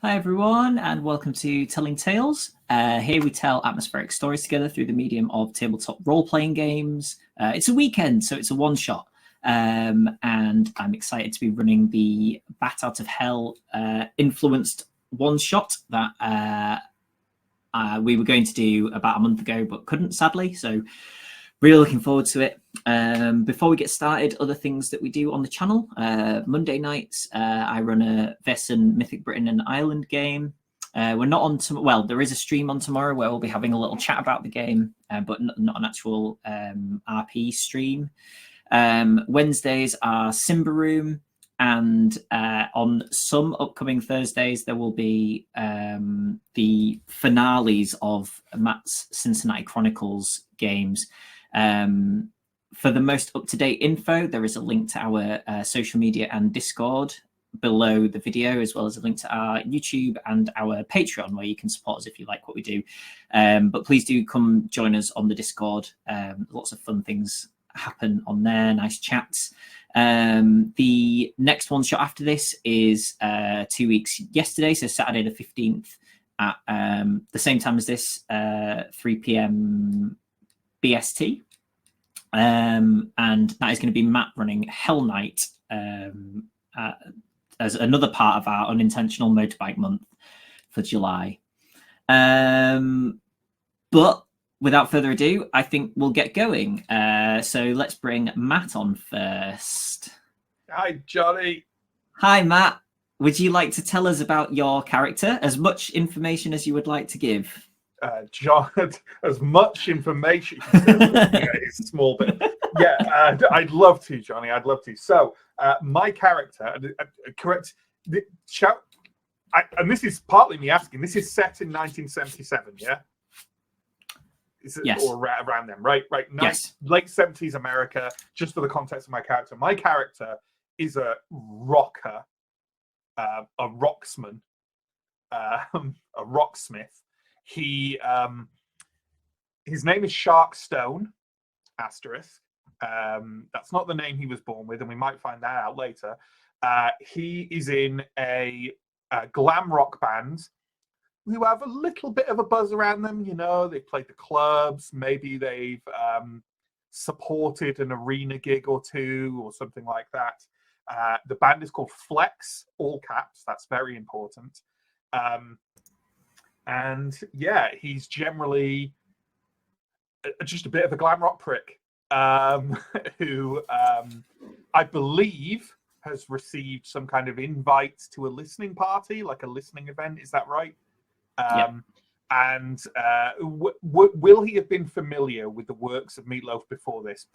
Hi everyone, and welcome to Telling Tales. Here we tell atmospheric stories together through the medium of tabletop role-playing games. It's a weekend, so it's a one-shot, and I'm excited to be running the Bat Out of Hell influenced one-shot that we were going to do about a month ago, but couldn't, sadly. So really looking forward to it. Before we get started, other things that we do on the channel. Monday nights, I run a Vesson Mythic Britain and Ireland game. We're not on well, there is a stream on tomorrow where we'll be having a little chat about the game, but not an actual RP stream. Wednesdays are Simba Room, and on some upcoming Thursdays there will be the finales of Matt's Cincinnati Chronicles games. For the most up-to-date info, there is a link to our social media and Discord below the video, as well as a link to our YouTube and our Patreon, where you can support us if you like what we do. But please do come join us on the Discord. Lots of fun things happen on there, nice chats. The next one shot after this is 2 weeks yesterday, so Saturday the 15th at the same time as this, 3 p.m. BST. And that is going to be Matt running Hell Night as another part of our unintentional motorbike month for July. But without further ado, I think we'll get going. So let's bring Matt on first. Hi, Jonny. Hi, Matt. Would you like to tell us about your character? As much information as you would like to give. John, as much information. It's a small bit. Yeah, I'd love to, Jonny. I'd love to. So, my character, correct? And this is partly me asking. This is set in 1977, yeah? Yes. Or around then, right? Right. Yes. Late 70s America. Just for the context of my character is a rocker, a rocksman, a rocksmith. His name is Shark Stone, asterisk. That's not the name he was born with, and we might find that out later. He is in a glam rock band who have a little bit of a buzz around them. You know, they've played the clubs, maybe they've supported an arena gig or two or something like that. The band is called Flex, all caps. That's very important. And yeah, he's generally just a bit of a glam rock prick who I believe has received some kind of invite to a listening party, like a listening event. Is that right? Yeah. And will he have been familiar with the works of Meat Loaf before this?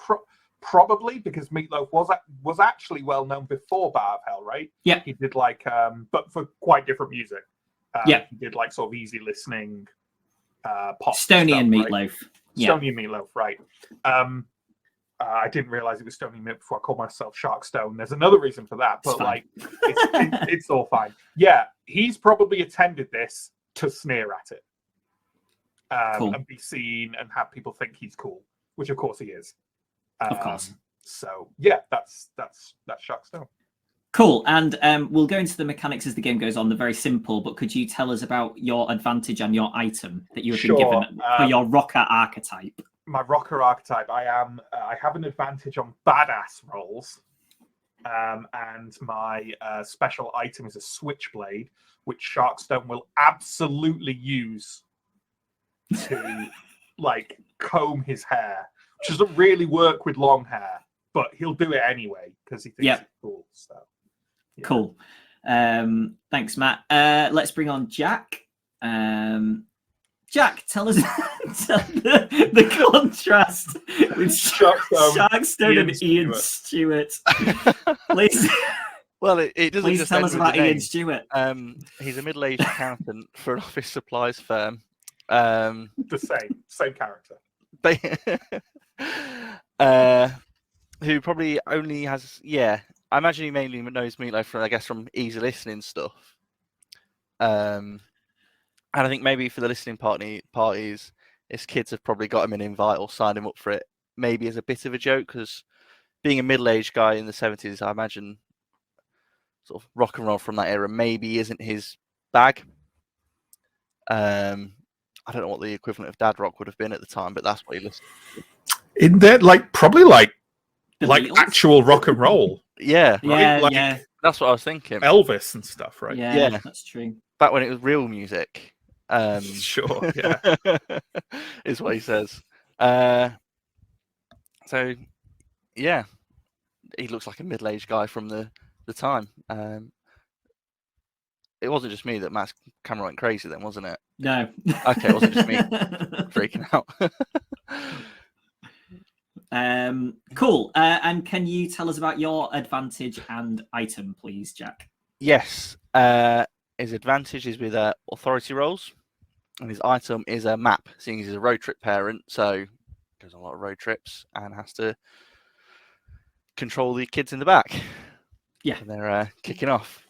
Probably, because Meat Loaf was actually well known before Bat of Hell, right? Yeah. He did like, but for quite different music. Yeah, he did like sort of easy listening pop. Stony stuff, and right? Meatloaf. Stony and Meatloaf, right? I didn't realize it was Stony Meat before I called myself Shark Stone. There's another reason for that, but like, it's all fine. Yeah, he's probably attended this to sneer at it, Cool. and be seen and have people think he's cool, which of course he is. Of course. So yeah, that's Shark Stone. Cool, and we'll go into the mechanics as the game goes on. They're very simple, but could you tell us about your advantage and your item that you have been given for your rocker archetype? My rocker archetype, I have an advantage on badass rolls, and my special item is a switchblade, which Sharkstone will absolutely use to like comb his hair, which doesn't really work with long hair, but he'll do it anyway because he thinks it's cool. So yeah. Cool. Thanks, Matt. Let's bring on Jack. Jack, tell us the contrast with Sharkstone and Ian Stewart. Please. Well, it doesn't Please just tell end us with about the name. Ian Stewart. He's a middle-aged accountant for an office supplies firm. The same character. Who probably only has, I imagine he mainly knows Meatloaf from easy listening stuff. And I think maybe for the listening parties, his kids have probably got him an invite or signed him up for it, maybe as a bit of a joke, because being a middle-aged guy in the 70s, I imagine sort of rock and roll from that era maybe isn't his bag. I don't know what the equivalent of dad rock would have been at the time, but that's what he listened to. In there, probably The Beatles? actual rock and roll, Yeah, Yeah, right? yeah, that's what I was thinking. Elvis and stuff, right? yeah, Yeah. that's true. Back when it was real music. Sure, yeah. Is what he says. So, yeah, he looks like a middle-aged guy from the time. It wasn't just me that Matt's camera went crazy then, wasn't it? No. Okay, it wasn't just me freaking out. Cool. And can you tell us about your advantage and item, please, Jack? Yes. His advantage is with authority rolls, and his item is a map, seeing he's a road trip parent, so goes on a lot of road trips and has to control the kids in the back. Yeah. And they're kicking off.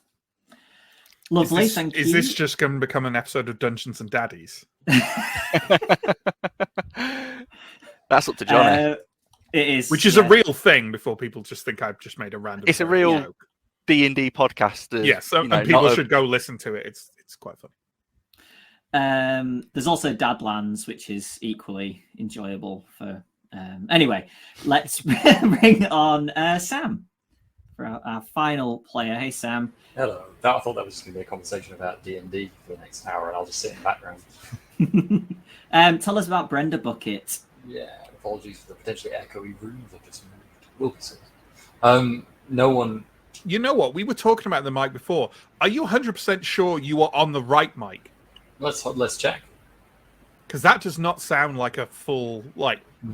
Lovely, thank you. Is this just going to become an episode of Dungeons and Daddies? That's up to Jonny. It is. Which is a real thing before people just think I've just made a random It's a real joke. D&D podcast. Yes, and people should go listen to it. It's quite fun. There's also Dadlands, which is equally enjoyable for. Anyway, let's bring on Sam for our final player. Hey, Sam. Hello. I thought that was just going to be a conversation about D&D for the next hour, and I'll just sit in the background. Tell us about Brenda Bucket. Yeah, apologies for the potentially echoey rooms I've just moved. Will be soon. No one... You know what? We were talking about the mic before. Are you 100% sure you are on the right mic? Let's check. Because that does not sound like a full,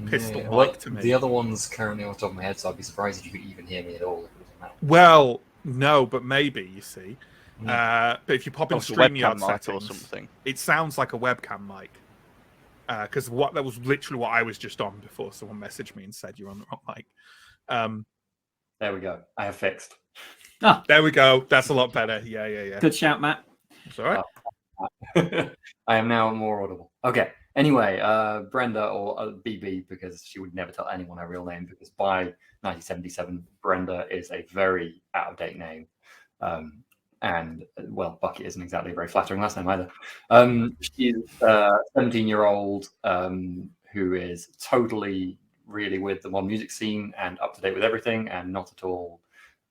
pistol mic to me. The other one's currently on the top of my head, so I'd be surprised if you could even hear me at all if it was a mount. Well, no, but maybe, you see. But if you pop in StreamYard settings, or something, it sounds like a webcam mic. Because that was literally what I was just on before someone messaged me and said you're on the wrong mic. There we go. I have fixed. Oh, there we go. That's a lot better. Yeah. Good shout, Matt. It's all right. I am now more audible. Okay. Anyway, Brenda, or BB, because she would never tell anyone her real name, because by 1977, Brenda is a very out-of-date name. And, well, Bucket isn't exactly a very flattering last name either. She's a 17-year-old who is totally really with the modern music scene and up to date with everything, and not at all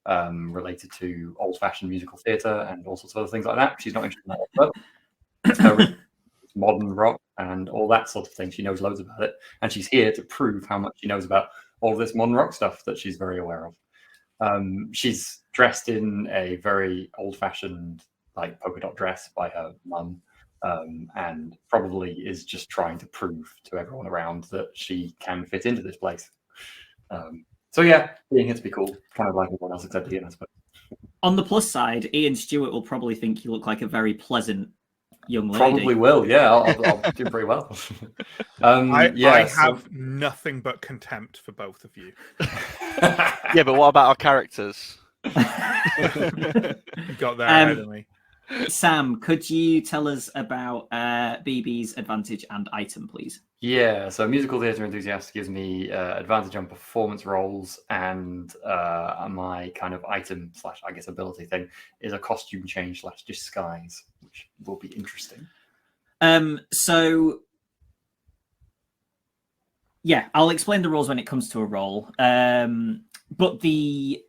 related to old-fashioned musical theatre and all sorts of other things like that. She's not interested in that whatsoever. Modern rock and all that sort of thing. She knows loads about it, and she's here to prove how much she knows about all this modern rock stuff that she's very aware of. She's dressed in a very old-fashioned, polka dot dress by her mum, and probably is just trying to prove to everyone around that she can fit into this place. So yeah, being here to be cool, kind of like everyone else except Ian, I suppose. On the plus side, Ian Stewart will probably think you look like a very pleasant young lady. Probably will, yeah. I'll do pretty well. I have nothing but contempt for both of you. Yeah, but what about our characters? You got there ahead of me. Sam, could you tell us about BB's advantage and item, please? Yeah, so musical theatre enthusiast gives me advantage on performance roles, and my kind of item / I guess ability thing is a costume change / disguise, which will be interesting. So yeah, I'll explain the rules when it comes to a role. But the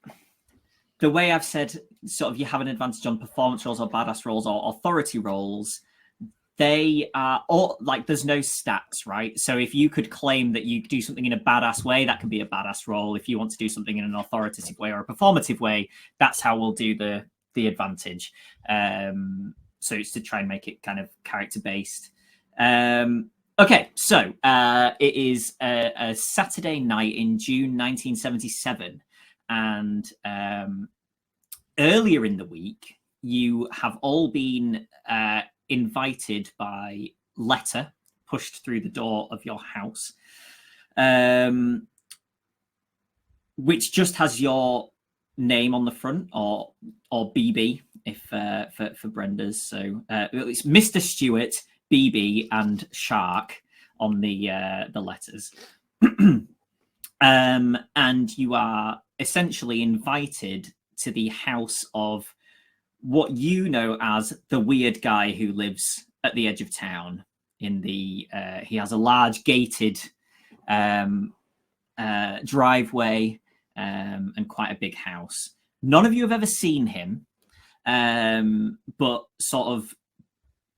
way I've said, sort of, you have an advantage on performance roles or badass roles or authority roles. They are all there's no stats, right? So if you could claim that you do something in a badass way, that can be a badass role. If you want to do something in an authoritative way or a performative way, that's how we'll do the advantage. So it's to try and make it kind of character based. Okay, so it is a Saturday night in June 1977, and earlier in the week, you have all been invited by letter, pushed through the door of your house, which just has your name on the front, or BB if for Brenda's. So it's Mr. Stewart, BB, and Shark on the letters. And you are essentially invited to the house of what you know as the weird guy who lives at the edge of town. He has a large gated driveway and quite a big house. None of you have ever seen him, but sort of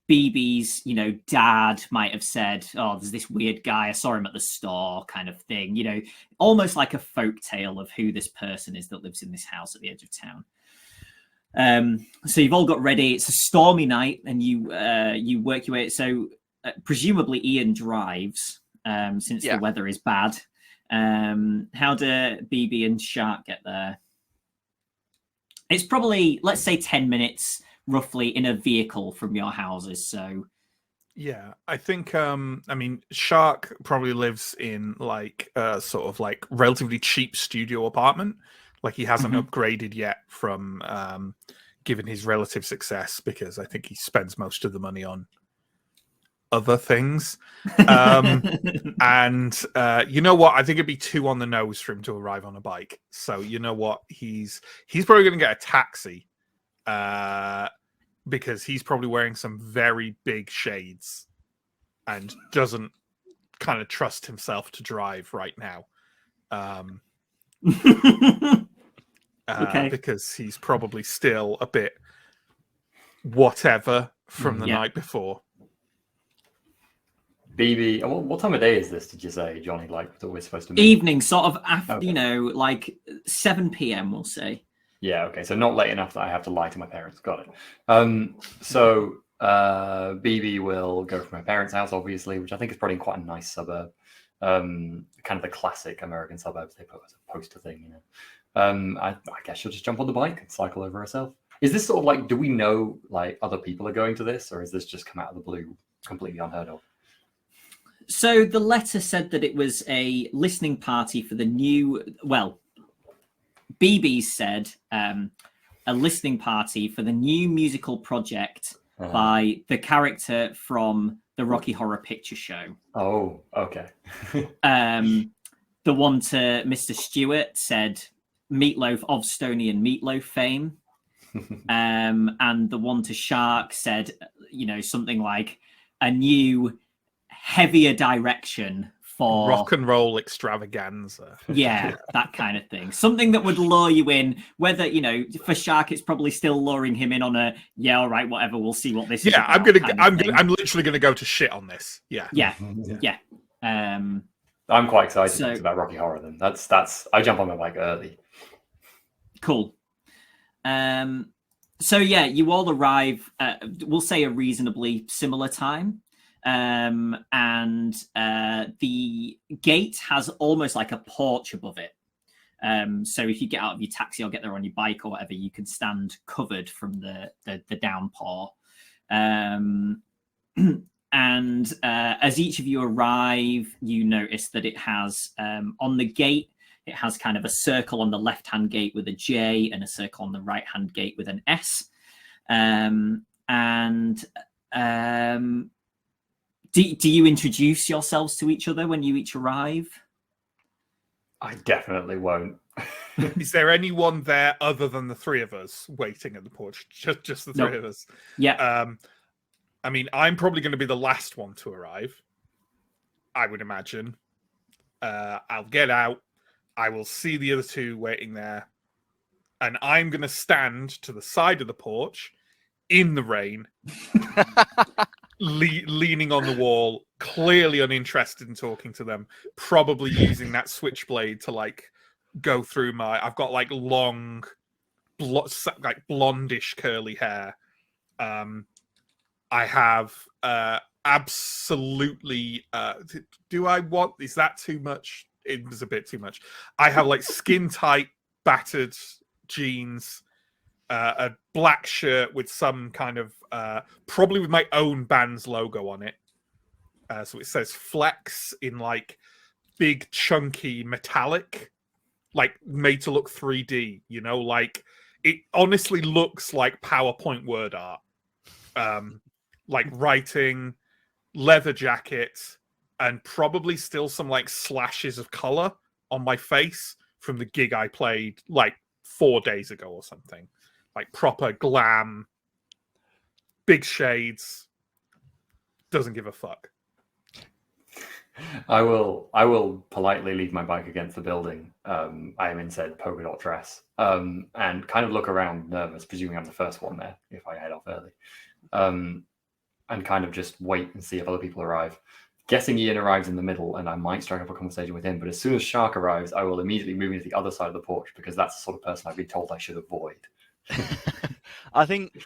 BB's, dad might have said, "Oh, there's this weird guy. I saw him at the store," kind of thing. Almost like a folk tale of who this person is that lives in this house at the edge of town. So you've all got ready. It's a stormy night, and you work your way. So presumably Ian drives, since the weather is bad. How do BB and Shark get there? It's probably, let's say, 10 minutes roughly in a vehicle from your houses. So yeah, I think Shark probably lives in like sort of like relatively cheap studio apartment. Like he hasn't upgraded yet from given his relative success, because I think he spends most of the money on other things. And you know what? I think it'd be too on the nose for him to arrive on a bike. So you know what? He's probably going to get a taxi because he's probably wearing some very big shades and doesn't kind of trust himself to drive right now. Okay. Because he's probably still a bit whatever from the night before. BB, what time of day is this, did you say, Jonny? Like, that we're supposed to meet? Evening, sort of after, like 7 p.m, we'll say. Yeah, okay. So not late enough that I have to lie to my parents. Got it. So BB will go from my parents' house, obviously, which I think is probably quite a nice suburb. Kind of the classic American suburbs they put as a poster thing, I guess she'll just jump on the bike and cycle over herself. Is this sort of like, do we know like other people are going to this, or is this just come out of the blue, completely unheard of? So the letter said that it was a listening party for the new, BB said a listening party for the new musical project by the character from the Rocky Horror Picture Show. Oh, okay. The one to Mr. Stewart said Meatloaf of Stony and Meatloaf fame. And the one to Shark said, something like a new heavier direction for rock and roll extravaganza. Yeah, that kind of thing. Something that would lure you in. Whether, for Shark, it's probably still luring him in on a, all right, whatever, we'll see what this is. Yeah, I'm literally gonna go to shit on this. Yeah. I'm quite excited about Rocky Horror then. That's I jump on my bike early. Cool. So you all arrive we'll say a reasonably similar time. And the gate has almost like a porch above it. So if you get out of your taxi or get there on your bike or whatever, you can stand covered from the downpour. And as each of you arrive, you notice that it has on the gate, it has kind of a circle on the left-hand gate with a J and a circle on the right-hand gate with an S. Do you introduce yourselves to each other when you each arrive? I definitely won't. Is there anyone there other than the three of us waiting at the porch? Just the three of us? Yeah. I'm probably going to be the last one to arrive, I would imagine. I'll get out. I will see the other two waiting there. And I'm going to stand to the side of the porch in the rain, leaning on the wall, clearly uninterested in talking to them, probably using that switchblade to like go through I've got like long, like blondish curly hair. I have absolutely. Do I want? Is that too much? It was a bit too much. I have like skin tight, battered jeans, a black shirt with some kind of probably with my own band's logo on it. So it says Flex in like big chunky metallic, like made to look 3D, like it honestly looks like PowerPoint word art. Like writing, leather jacket, and probably still some like slashes of color on my face from the gig I played like 4 days ago or something. like proper glam, big shades, doesn't give a fuck. I will politely leave my bike against the building. I am in said polka dot dress, and kind of look around nervous, presuming I'm the first one there if I head off early, and kind of just wait and see if other people arrive. Guessing Ian arrives in the middle, and I might strike up a conversation with him. But as soon as Shark arrives, I will immediately move into the other side of the porch because that's the sort of person I've been told I should avoid. I think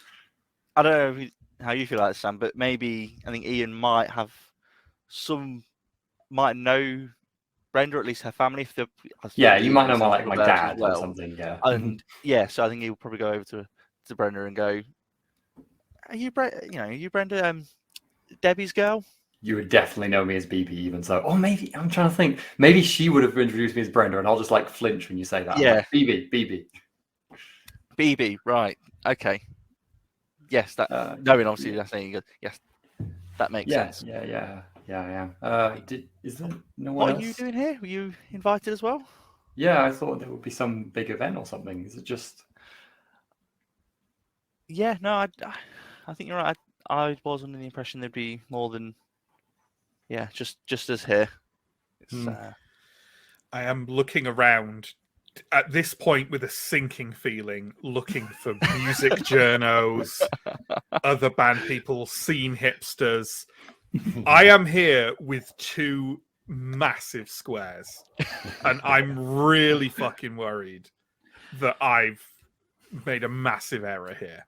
I don't know how you feel about it, Sam, but maybe I think Ian might know Brenda, or at least her family. If Yeah, you might know my there dad as well. or something. Yeah, And yeah, so I think he'll probably go over to Brenda and go, "Are you Brenda, Debbie's girl?" you would definitely know me as BB, even so. Or maybe I'm trying to think. Maybe she would have introduced me as Brenda, and I'll just like flinch when you say that. Yeah, like, BB. BB, right? Okay. Yes, that knowing obviously that's saying yes, that makes sense. Yeah, I am. Is there no one What else? are you doing here? Were you invited as well? Yeah, I thought there would be some big event or something. Is it just? Yeah, no, I think you're right. I was under the impression there'd be more than just us here. It's, I am looking around at this point with a sinking feeling, looking for music journos, other band people, scene hipsters. I am here with 2 massive squares, and I'm really fucking worried that I've made a massive error here.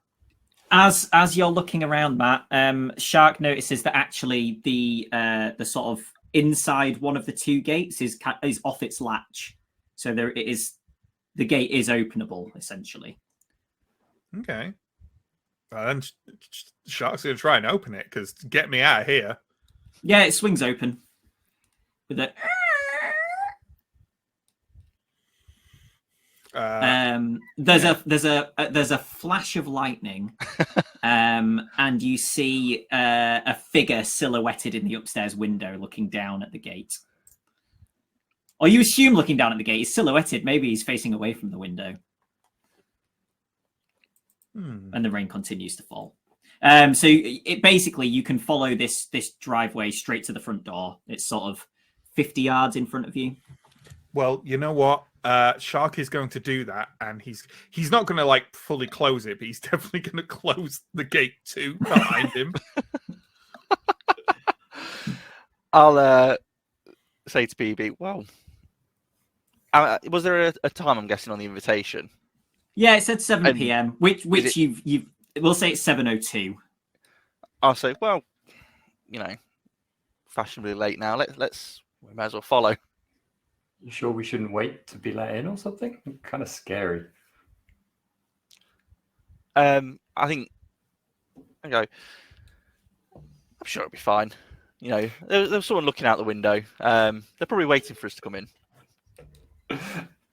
As you're looking around, Matt, Shark notices that actually the sort of inside one of the 2 gates is off its latch, so there it is. The gate is openable, essentially. Okay. And Shark's going to try and open it, because get me out of here. Yeah, it swings open with a. There's a flash of lightning, and you see a figure silhouetted in the upstairs window, looking down at the gate. Or you assume looking down at the gate, he's silhouetted. Maybe he's facing away from the window. And the rain continues to fall. So it basically, you can follow this driveway straight to the front door. It's sort of 50 yards in front of you. Well, you know what? Shark is going to do that, and he's not going to like fully close it, but he's definitely going to close the gate too behind him. I'll say to BB, well, was there a time, I'm guessing, on the invitation? Yeah, it said 7 p.m. Which you've we'll say it's 7:02. I'll say, well, fashionably late now. We might as well follow. You sure we shouldn't wait to be let in or something? Kind of scary. I think. I'm sure it'll be fine. There's someone looking out the window. They're probably waiting for us to come in.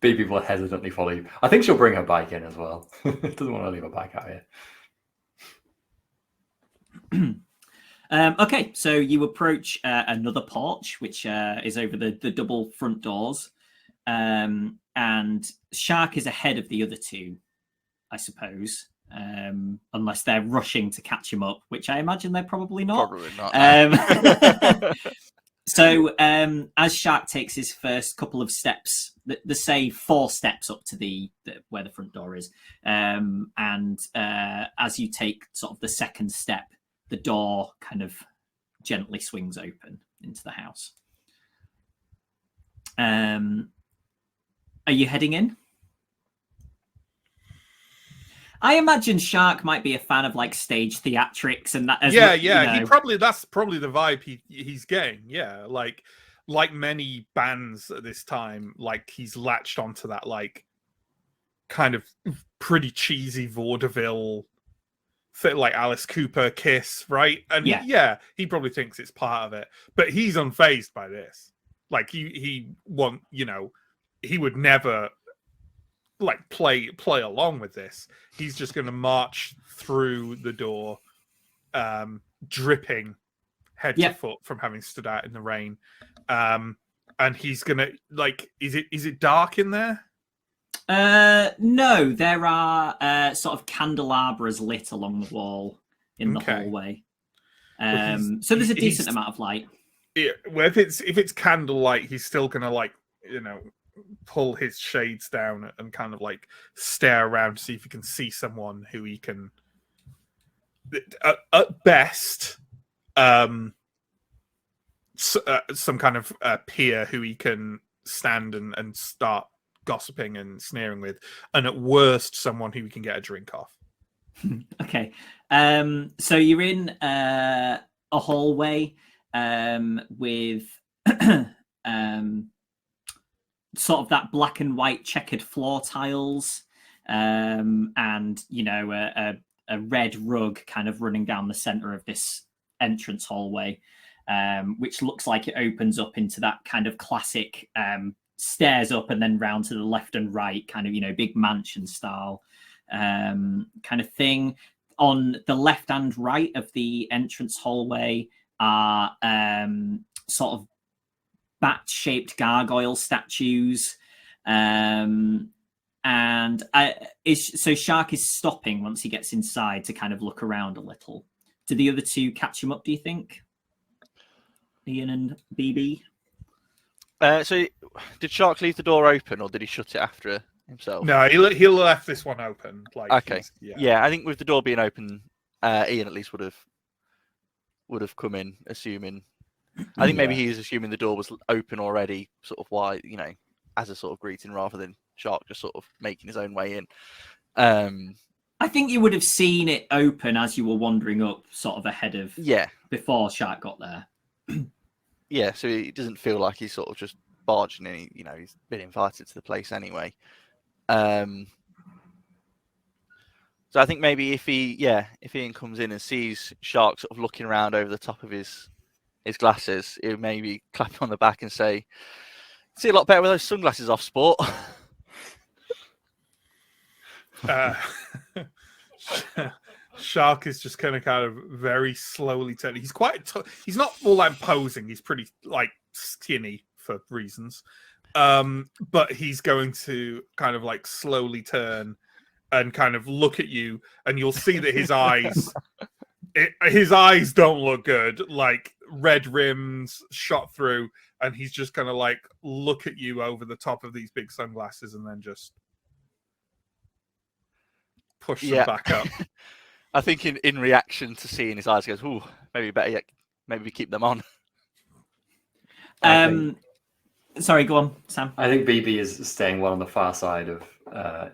BB will hesitantly follow you. I think she'll bring her bike in as well. Doesn't want to leave her bike out here. Okay, so you approach another porch, which is over the double front doors, and Shark is ahead of the other 2, I suppose, unless they're rushing to catch him up, which I imagine they're probably not. Probably not. So as Shark takes his first couple of steps, they say 4 steps up to the where the front door is, and as you take sort of the second step, the door kind of gently swings open into the house. Are you heading in? I imagine Shark might be a fan of like stage theatrics and that. That's probably the vibe he's getting. Yeah, like many bands at this time, like he's latched onto that like kind of pretty cheesy vaudeville, like Alice Cooper, Kiss, right? And he probably thinks it's part of it, but he's unfazed by this. Like he would never like play along with this. He's just going to march through the door, dripping head to foot from having stood out in the rain, and he's gonna like. Is it dark in there? No, there are sort of candelabras lit along the wall in the Okay. hallway. Well, So there's a he's- decent amount of light. Yeah, well, if it's candlelight, he's still gonna like pull his shades down and kind of like stare around to see if he can see someone who he can at best some kind of peer who he can stand and start gossiping and sneering with, and at worst someone who he can get a drink off. Okay. So you're in a hallway with sort of that black and white checkered floor tiles, and a red rug kind of running down the center of this entrance hallway, which looks like it opens up into that kind of classic stairs up and then round to the left and right, kind of big mansion style kind of thing. On the left and right of the entrance hallway are sort of bat-shaped gargoyle statues, so Shark is stopping once he gets inside to kind of look around a little. Do the other two catch him up, do you think? Ian and BB? So did Shark leave the door open, or did he shut it after himself? No, he'll left this one open. Like, okay, yeah. I think with the door being open, Ian at least would have come in, assuming. I think maybe he's assuming the door was open already, sort of why, as a sort of greeting, rather than Shark just sort of making his own way in. I think you would have seen it open as you were wandering up, sort of ahead of before Shark got there. Yeah, so it doesn't feel like he's sort of just barging in. He's been invited to the place anyway. So I think maybe if Ian comes in and sees Shark sort of looking around over the top of his glasses, he would maybe clap him on the back and say, "See a lot better with those sunglasses off, sport." Shark is just kind of very slowly turning. He's he's not all that imposing. He's pretty like skinny for reasons, but he's going to kind of like slowly turn and kind of look at you, and you'll see that his eyes don't look good. Like red rims shot through, and he's just gonna like look at you over the top of these big sunglasses, and then just push them back up. I think in reaction to seeing his eyes, he goes, "Ooh, maybe better yet, maybe we keep them on." Sorry, go on, Sam. I think BB is staying well on the far side of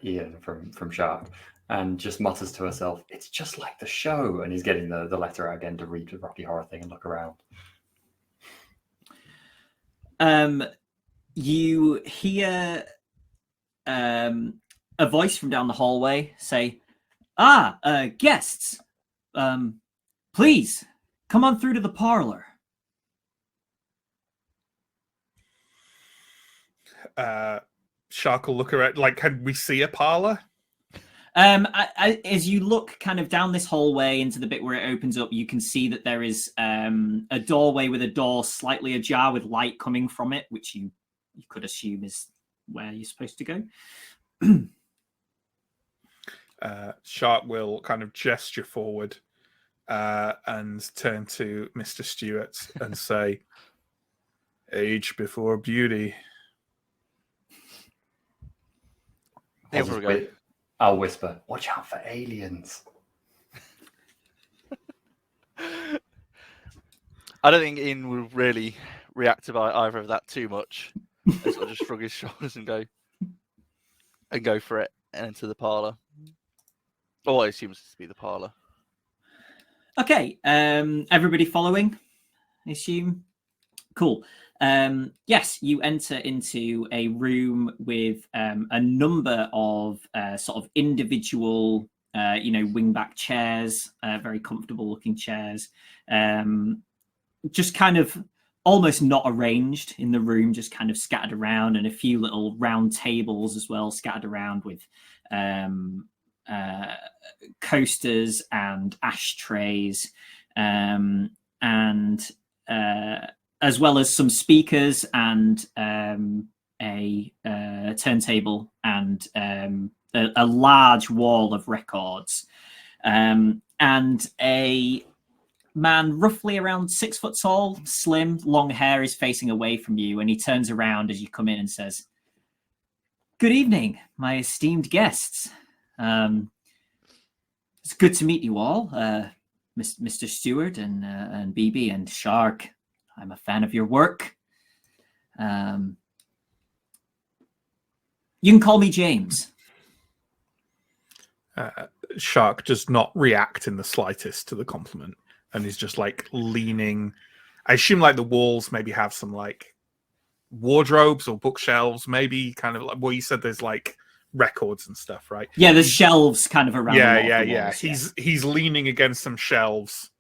Ian from Shark, and just mutters to herself, "It's just like the show," and he's getting the letter out again to read the Rocky Horror thing and look around. You hear a voice from down the hallway say, guests, please come on through to the parlor. Shark will look around. Like, can we see a parlor? As you look kind of down this hallway into the bit where it opens up, you can see that there is a doorway with a door slightly ajar with light coming from it, which you could assume is where you're supposed to go. Shark will kind of gesture forward and turn to Mr. Stewart and say, "Age before beauty." I'll whisper, "Watch out for aliens." I don't think Ian will really react to either of that too much. He'll sort of just shrug his shoulders and go for it and enter the parlor. Oh, I assume it's to be the parlor. Okay, everybody following, I assume. Cool. Yes, you enter into a room with a number of sort of individual, wingback chairs, very comfortable looking chairs, just kind of almost not arranged in the room, just kind of scattered around, and a few little round tables as well scattered around with coasters and ashtrays, and as well as some speakers and a turntable and a large wall of records, and a man roughly around 6 foot tall, slim, long hair is facing away from you, and he turns around as you come in and says, "Good evening, my esteemed guests. It's good to meet you all, Mr. Stewart and BB and Shark. I'm a fan of your work. You can call me James." Shark does not react in the slightest to the compliment, and is just like leaning. I assume like the walls maybe have some like wardrobes or bookshelves, maybe kind of like well, you said there's like records and stuff, right? Yeah, there's shelves kind of around. Yeah. He's leaning against some shelves.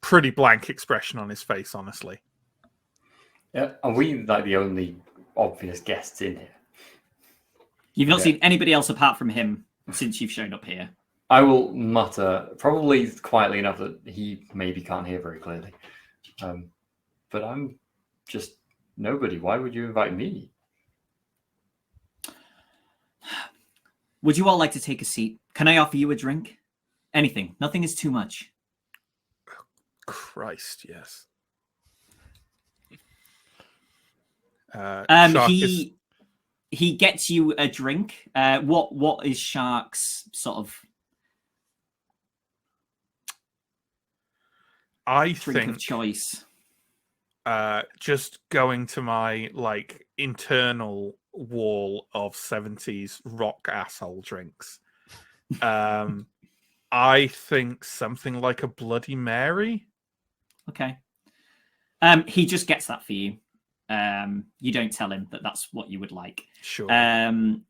Pretty blank expression on his face, honestly. Yeah, are we like the only obvious guests in here? You've not seen anybody else apart from him since you've shown up here. I will mutter, probably quietly enough that he maybe can't hear very clearly. But I'm just nobody. Why would you invite me? Would you all like to take a seat? Can I offer you a drink? Anything. Nothing is too much. Christ, yes. He gets you a drink. What is Shark's sort of drink of choice? Just going to my like internal wall of 70s rock asshole drinks. I think something like a Bloody Mary. Okay. He just gets that for you. You don't tell him that that's what you would like. Sure. And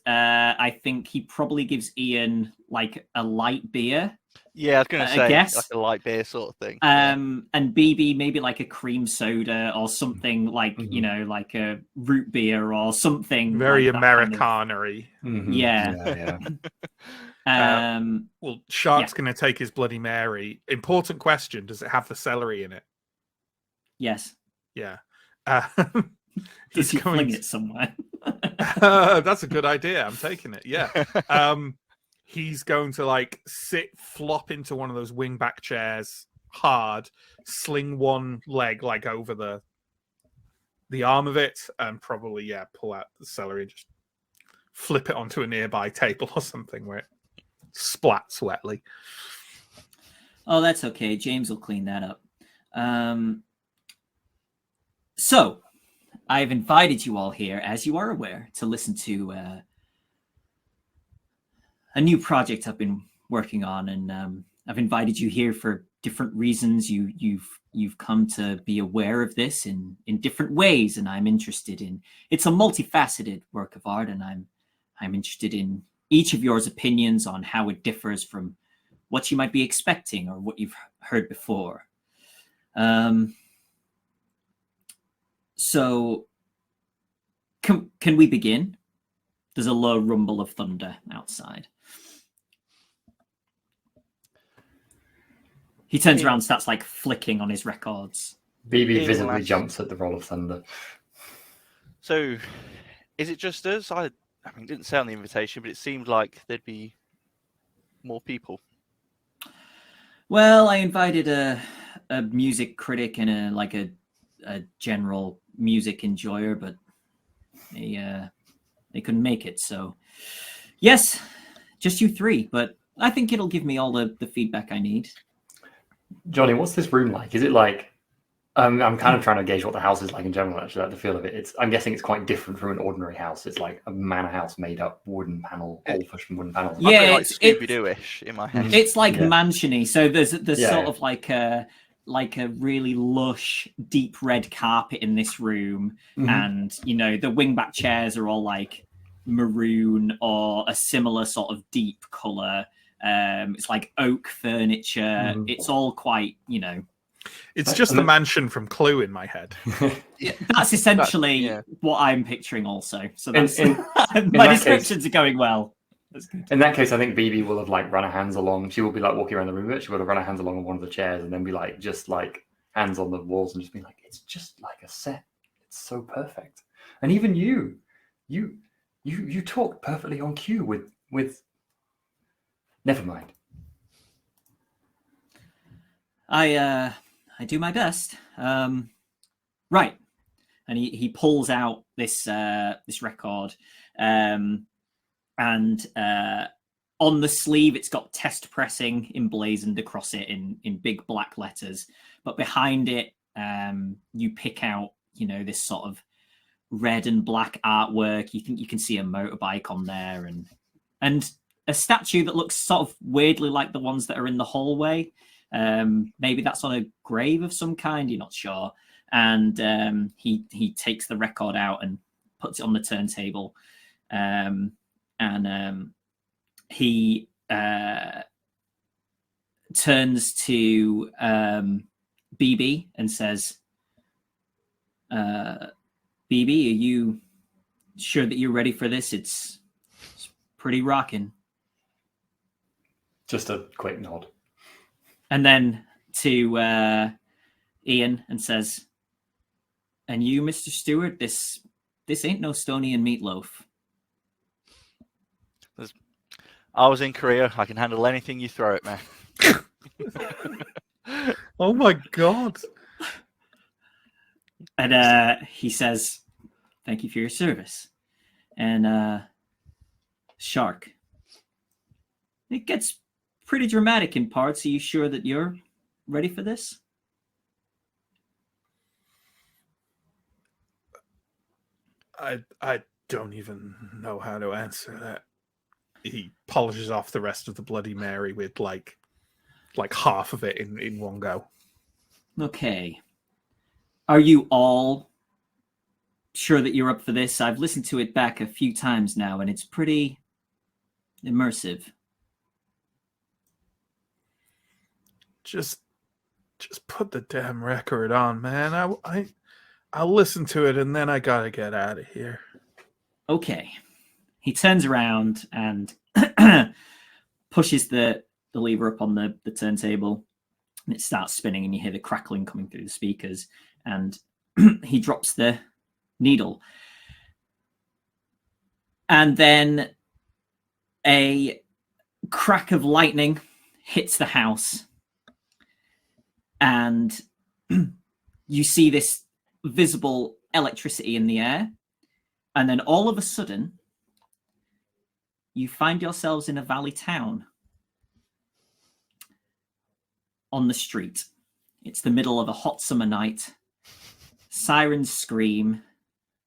I think he probably gives Ian like a light beer. Yeah, I was going to say guess. like a light beer sort of thing. And BB maybe like a cream soda or something like you know, like a root beer or something very like Americana-y. Yeah. Well, Shark's going to take his Bloody Mary. Important question: does it have the celery in it? Yes. Yeah. Does he fling it somewhere? That's a good idea. I'm taking it. Yeah. He's going to like flop into one of those wingback chairs hard, sling one leg like over the arm of it, and probably pull out the celery and just flip it onto a nearby table or something where it splats wetly. Oh, that's okay. James will clean that up. So, I've invited you all here, as you are aware, to listen to a new project I've been working on, and I've invited you here for different reasons. You've come to be aware of this in different ways, and I'm interested in. It's a multifaceted work of art, and I'm interested in each of yours opinions on how it differs from what you might be expecting or what you've heard before. So, can we begin? There's a low rumble of thunder outside. He turns around and starts like flicking on his records. BB visibly jumps at the roll of thunder. So, is it just us? I mean, it didn't say on the invitation, but it seemed like there'd be more people. Well, I invited a music critic and a general music enjoyer, but they couldn't make it. So, yes, just you three. But I think it'll give me all the feedback I need. Jonny, what's this room like? Is it like? I'm kind of trying to gauge what the house is like in general. Actually, like the feel of it. I'm guessing it's quite different from an ordinary house. It's like a manor house made up wooden panel, old-fashioned wooden panels. Yeah, like Scooby-Doo-ish in my head. It's like mansiony. So there's sort of like a really lush, deep red carpet in this room, and you know the wingback chairs are all like maroon or a similar sort of deep color. It's like oak furniture. It's all quite, you know. It's just the mansion from Clue in my head. Yeah, that's essentially what I'm picturing also. So that's my descriptions are going well. That's good. In that case, I think BB will have like run her hands along. She will be like walking around the room, but she will have run her hands along one of the chairs and then be like, just like hands on the walls and just be like, it's just like a set. It's so perfect. And even you talk perfectly on cue with. Never mind. I do my best. Right. And he pulls out this record, and on the sleeve it's got test pressing emblazoned across it in big black letters. But behind it, you pick out, this sort of red and black artwork. You think you can see a motorbike on there, and a statue that looks sort of weirdly like the ones that are in the hallway. Maybe that's on a grave of some kind. You're not sure. And he takes the record out and puts it on the turntable, and he turns to BB and says, BB, are you sure that you're ready for this? It's pretty rocking. Just a quick nod. And then to Ian and says, and you, Mr. Stewart, this ain't no Stony and meatloaf. I was in Korea. I can handle anything you throw at me. Oh my God. And he says, thank you for your service. And Shark, it gets pretty dramatic in parts. Are you sure that you're ready for this? I don't even know how to answer that. He polishes off the rest of the Bloody Mary with like half of it in one go. Okay. Are you all sure that you're up for this? I've listened to it back a few times now, and it's pretty immersive. Just put the damn record on, man. I'll listen to it, and then I gotta get out of here. Okay. He turns around and pushes the lever up on the turntable, and it starts spinning, and you hear the crackling coming through the speakers, and he drops the needle. And then a crack of lightning hits the house, and you see this visible electricity in the air. And then all of a sudden, you find yourselves in a valley town on the street. It's the middle of a hot summer night. Sirens scream,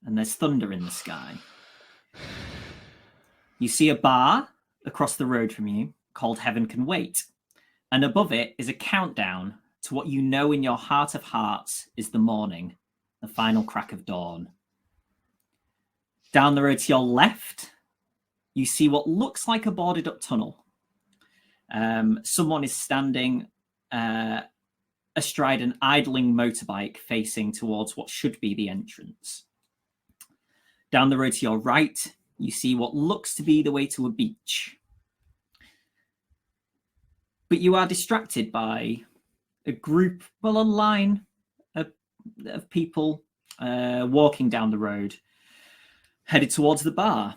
and there's thunder in the sky. You see a bar across the road from you called Heaven Can Wait. And above it is a countdown to what you know in your heart of hearts is the morning, the final crack of dawn. Down the road to your left, you see what looks like a boarded up tunnel. Someone is standing astride an idling motorbike facing towards what should be the entrance. Down the road to your right, you see what looks to be the way to a beach. But you are distracted by a line of people walking down the road, headed towards the bar.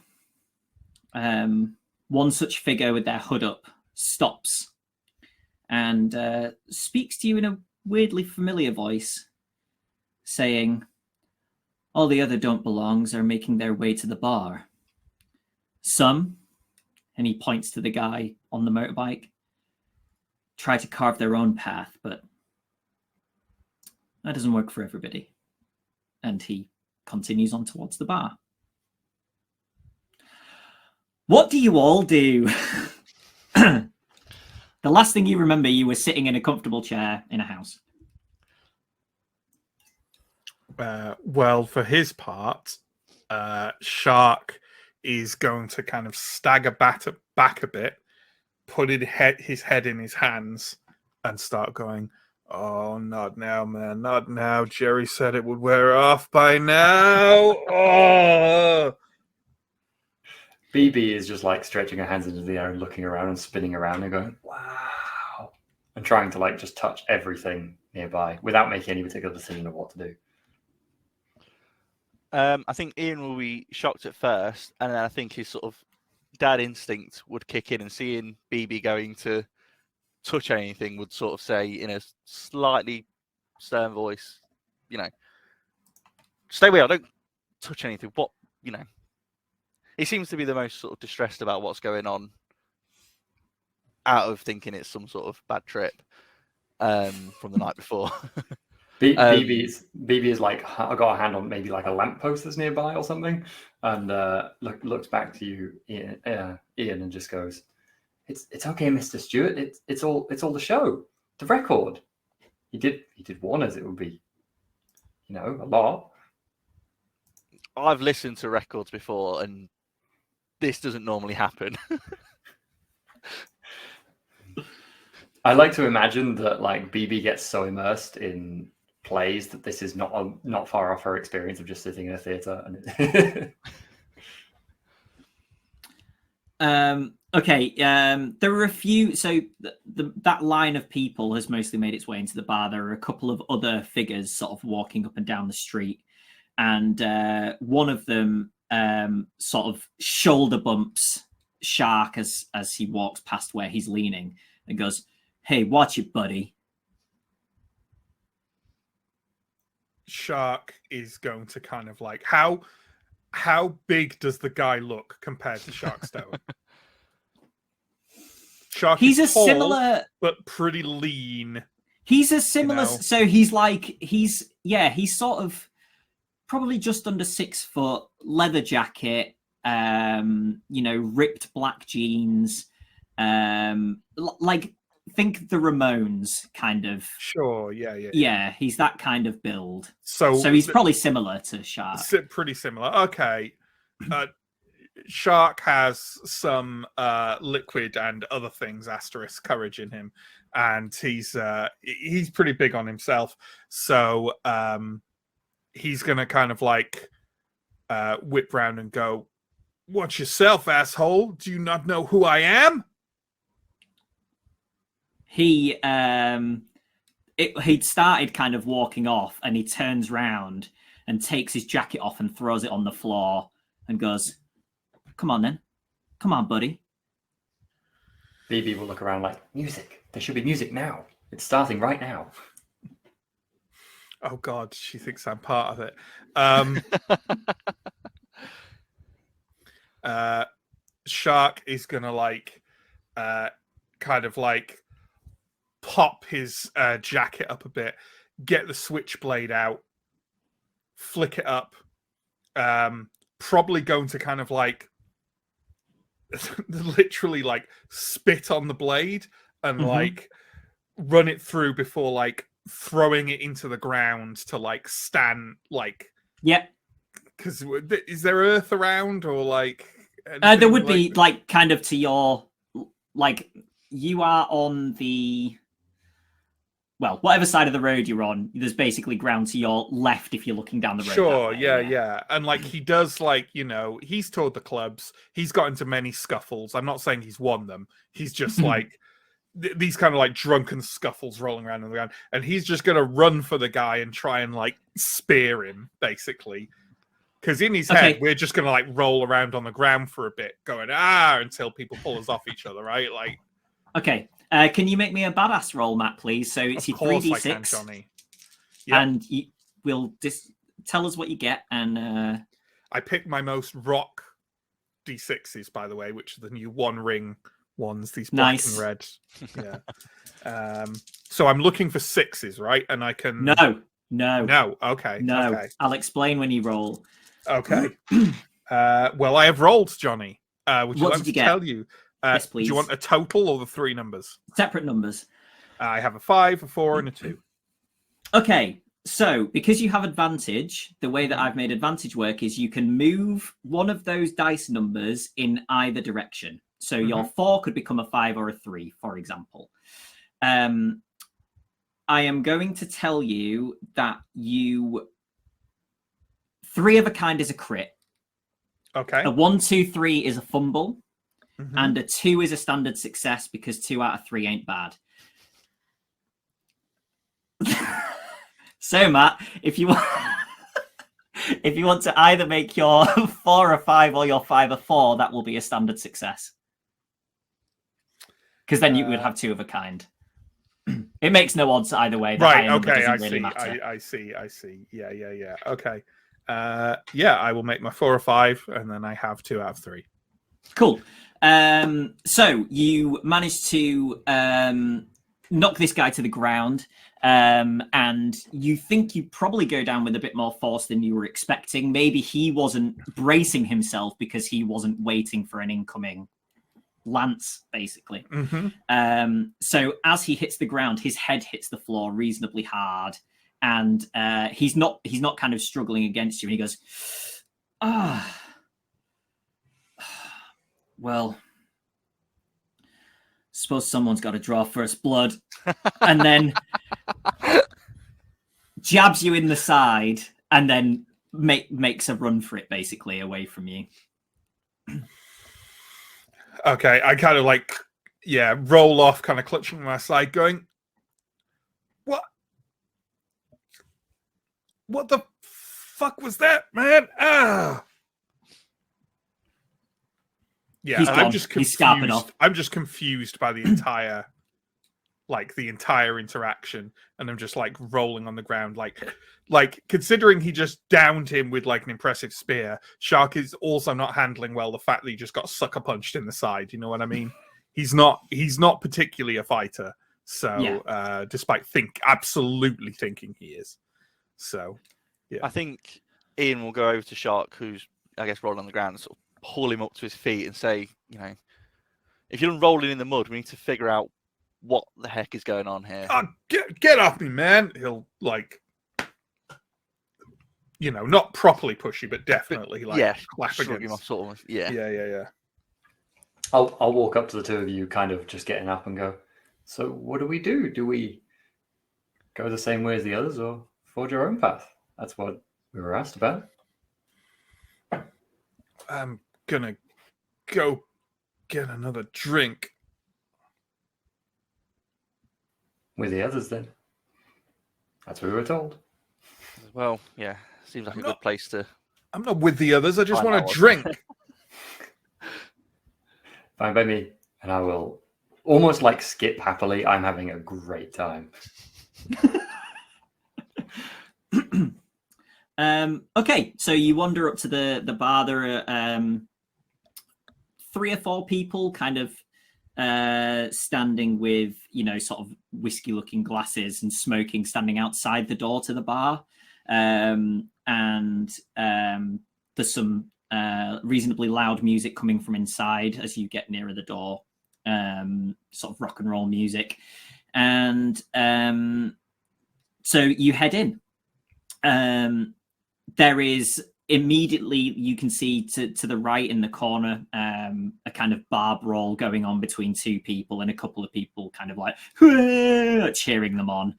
One such figure with their hood up stops and speaks to you in a weirdly familiar voice, saying, all the other don't belongs are making their way to the bar. Some, and he points to the guy on the motorbike, try to carve their own path, but that doesn't work for everybody. And he continues on towards the bar. What do you all do? The last thing you remember, you were sitting in a comfortable chair in a house. Well, for his part, Shark is going to kind of stagger back a bit, put his head in his hands, and start going, oh, not now, man, not now. Jerry said it would wear off by now. Oh. BB is just like stretching her hands into the air and looking around and spinning around and going, wow, and trying to like just touch everything nearby without making any particular decision of what to do. I think Ian will be shocked at first, and then I think his sort of dad instinct would kick in, and seeing BB going to touch anything would sort of say in a slightly stern voice, stay away, I don't touch anything. What, he seems to be the most sort of distressed about what's going on, out of thinking it's some sort of bad trip from the night before. BB is like, I got a hand on maybe like a lamppost that's nearby or something, and looks back to you, Ian, and just goes, "It's okay, Mr. Stewart. It's all the show, the record. He did warn us it would be, a lot." I've listened to records before, and this doesn't normally happen. I like to imagine that like BB gets so immersed in plays that this is not far off her experience of just sitting in a theater. Okay. There are a few. So that line of people has mostly made its way into the bar. There are a couple of other figures sort of walking up and down the street, and one of them sort of shoulder bumps Shark as he walks past where he's leaning and goes, "Hey, watch it, buddy." Shark is going to kind of like, how big does the guy look compared to Sharkstone? Shark He's is a tall, similar, but pretty lean. He's a similar. So he's sort of probably just under 6 foot, leather jacket, ripped black jeans, like think the Ramones kind of. Sure, yeah. Yeah, he's that kind of build. So he's probably similar to Shark. Pretty similar. Okay. Shark has some liquid and other things * courage in him, and he's pretty big on himself. So he's gonna kind of like whip round and go, "Watch yourself, asshole! Do you not know who I am?" He'd started kind of walking off, and he turns round and takes his jacket off and throws it on the floor and goes, "Come on then. Come on, buddy." BB will look around like, "Music. There should be music now. It's starting right now." Oh God, she thinks I'm part of it. Shark is gonna like kind of like pop his jacket up a bit, get the switchblade out, flick it up, probably going to kind of like literally like spit on the blade and like run it through before like throwing it into the ground to like stand like. Yep. Because is there earth around or like? There would be like kind of to your like you are on the. Well, whatever side of the road you're on, there's basically ground to your left if you're looking down the road. Sure, yeah. And like he does like, he's toured the clubs. He's got into many scuffles. I'm not saying he's won them. He's just like these kind of like drunken scuffles rolling around on the ground. And he's just going to run for the guy and try and like spear him, basically. Because in his head, we're just going to like roll around on the ground for a bit, going, until people pull us off each other, right? Like, okay. Can you make me a badass roll, Matt, please? So it's your 3d6, I can, Jonny. Yep. And we'll just tell us what you get. And I picked my most rock d6s, by the way, which are the new One Ring ones. These black and red. Yeah. So I'm looking for 6s, right? And I can no. Okay. No. Okay. I'll explain when you roll. Okay. Well, I have rolled, Jonny. Would you like me to tell you? Yes, please. Do you want a total or the 3 numbers? Separate numbers. I have a 5, a 4, and a 2. Okay, so because you have advantage, the way that I've made advantage work is you can move one of those dice numbers in either direction. So your 4 could become a 5 or a 3, for example. I am going to tell you that 3 of a kind is a crit. Okay. A 1, 2, 3 is a fumble. And a 2 is a standard success because 2 out of 3 ain't bad. So, Matt, if you want, If you want to either make your 4 a 5 or your 5 a 4, that will be a standard success. Because then you would have 2 of a kind. It makes no odds either way. The Right. higher number Okay. doesn't I really see. matter. I see. Yeah. Okay. I will make my 4 or 5, and then I have 2 out of 3. Cool. So you managed to knock this guy to the ground, and you think you probably go down with a bit more force than you were expecting. Maybe he wasn't bracing himself because he wasn't waiting for an incoming lance, basically. Mm-hmm. So as he hits the ground, his head hits the floor reasonably hard, and he's not kind of struggling against you. And he goes, well, suppose someone's got to draw first blood, and then jabs you in the side, and then makes a run for it, basically, away from you. Okay, I kind of roll off, kind of clutching my side, going, What the fuck was that, man? Yeah, I'm just confused. I'm just confused by the entire interaction, and I'm just rolling on the ground, like considering he just downed him with an impressive spear. Shark is also not handling well the fact that he just got sucker punched in the side. You know what I mean? He's not particularly a fighter. So, yeah. Despite absolutely thinking he is. So, yeah. I think Ian will go over to Shark, who's, I guess, rolling on the ground, and sort of pull him up to his feet and say, if you're rolling in the mud, we need to figure out what the heck is going on here. Get off me, man. He'll not properly push you, but definitely clap against. Sort of, yeah. I'll walk up to the 2 of you, kind of just getting up, and go, so what do we do? Do we go the same way as the others, or forge our own path? That's what we were asked about. I'm gonna go get another drink. With the others, then. That's what we were told. Well, yeah, seems like a good place to... I'm not with the others, I just want a drink. Fine by me. And I will almost skip happily. I'm having a great time. Okay, so you wander up to the bar. There are 3 or 4 people kind of standing with, sort of whiskey-looking glasses and smoking, standing outside the door to the bar. And there's some reasonably loud music coming from inside as you get nearer the door, sort of rock and roll music. And so you head in. There is immediately, you can see to the right in the corner, a kind of bar brawl going on between 2 people, and a couple of people kind of cheering them on.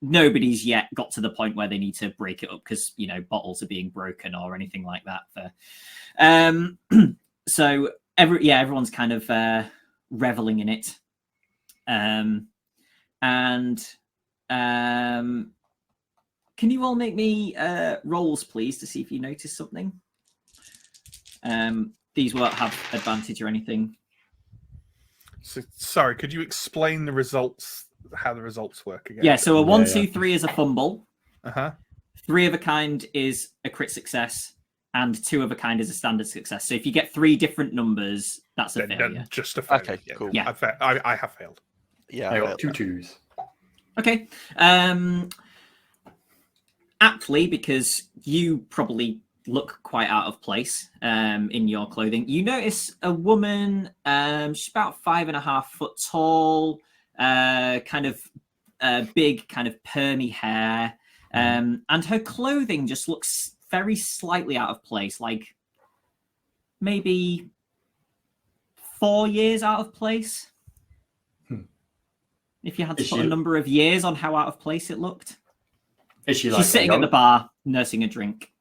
Nobody's yet got to the point where they need to break it up because, bottles are being broken or anything like that. So everyone's kind of reveling in it. Can you all make me rolls, please, to see if you notice something? These won't have advantage or anything. So, sorry, could you explain the results, how the results work again? Yeah, so a 1, 2, 3 is a fumble. 3 of a kind is a crit success, and 2 of a kind is a standard success. So if you get 3 different numbers, that's a failure. Then just a failure. Okay, cool. Yeah. I have failed. Yeah, I got 2 2s. Okay. Aptly, because you probably look quite out of place in your clothing, you notice a woman. She's about 5.5 foot tall, kind of big, kind of permy hair, and her clothing just looks very slightly out of place, like maybe 4 years out of place. If you had to put a number of years on how out of place it looked. Is she She's sitting at the bar, nursing a drink.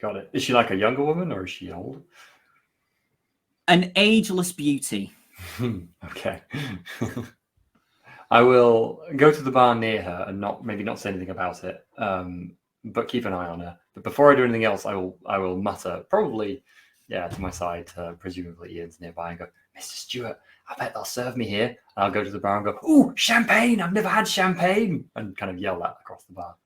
Got it. Is she like a younger woman, or is she old? An ageless beauty. Okay. I will go to the bar near her and maybe not say anything about it. but keep an eye on her. But before I do anything else, I will mutter, probably, to my side, presumably Ian's nearby, and go, Mr. Stewart, I bet they'll serve me here. And I'll go to the bar and go, ooh, champagne! I've never had champagne! And kind of yell that across the bar.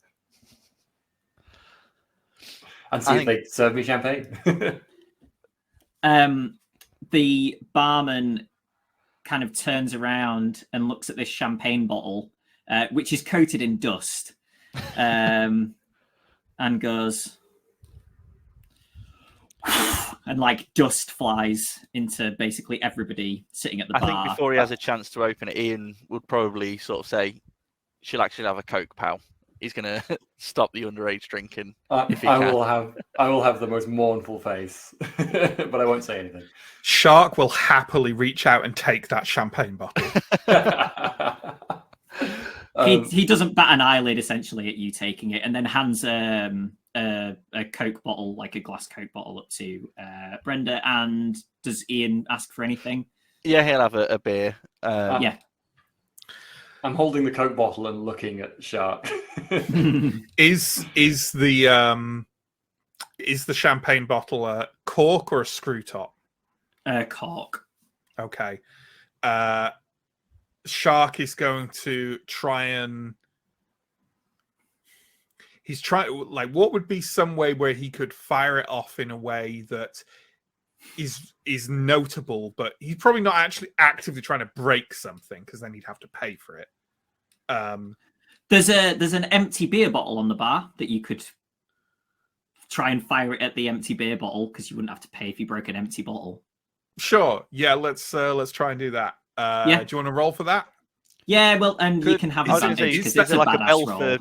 And see if they serve me champagne. The barman kind of turns around and looks at this champagne bottle, which is coated in dust, and goes, and like dust flies into basically everybody sitting at the bar. I think before he has a chance to open it, Ian would probably sort of say, "She'll actually have a Coke, pal." He's gonna stop the underage drinking. If he I can. will have the most mournful face, but I won't say anything. Shark will happily reach out and take that champagne bottle. He doesn't bat an eyelid essentially at you taking it, and then hands a Coke bottle, like a glass Coke bottle, up to Brenda. And does Ian ask for anything? Yeah, he'll have a beer. Yeah. I'm holding the Coke bottle and looking at Shark. Is the champagne bottle a cork or a screw top? Cork. Okay. Shark is going to try and what would be some way where he could fire it off in a way that is notable, but he's probably not actually actively trying to break something, because then he'd have to pay for it. There's an empty beer bottle on the bar that you could try and fire it at the empty beer bottle, because you wouldn't have to pay if you broke an empty bottle. Sure. Yeah, let's try and do that. Do you want to roll for that? Yeah, well, and you can have advantage because it's a like badass a bell roll.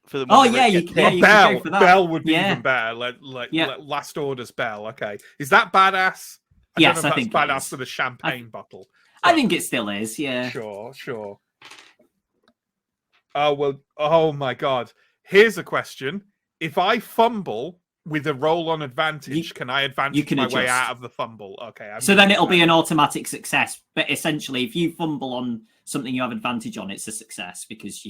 For the Oh yeah, you can go for that. Bell would be even better. Like Last Order's bell. Okay, is that badass? Yes, I think think badass for the champagne bottle. I think it still is. Yeah. Sure. Oh well. Oh my God. Here's a question: if I fumble with a roll on advantage, can I advantage my way out of the fumble? Okay. So then it'll be an automatic success. But essentially, if you fumble on something you have advantage on, it's a success because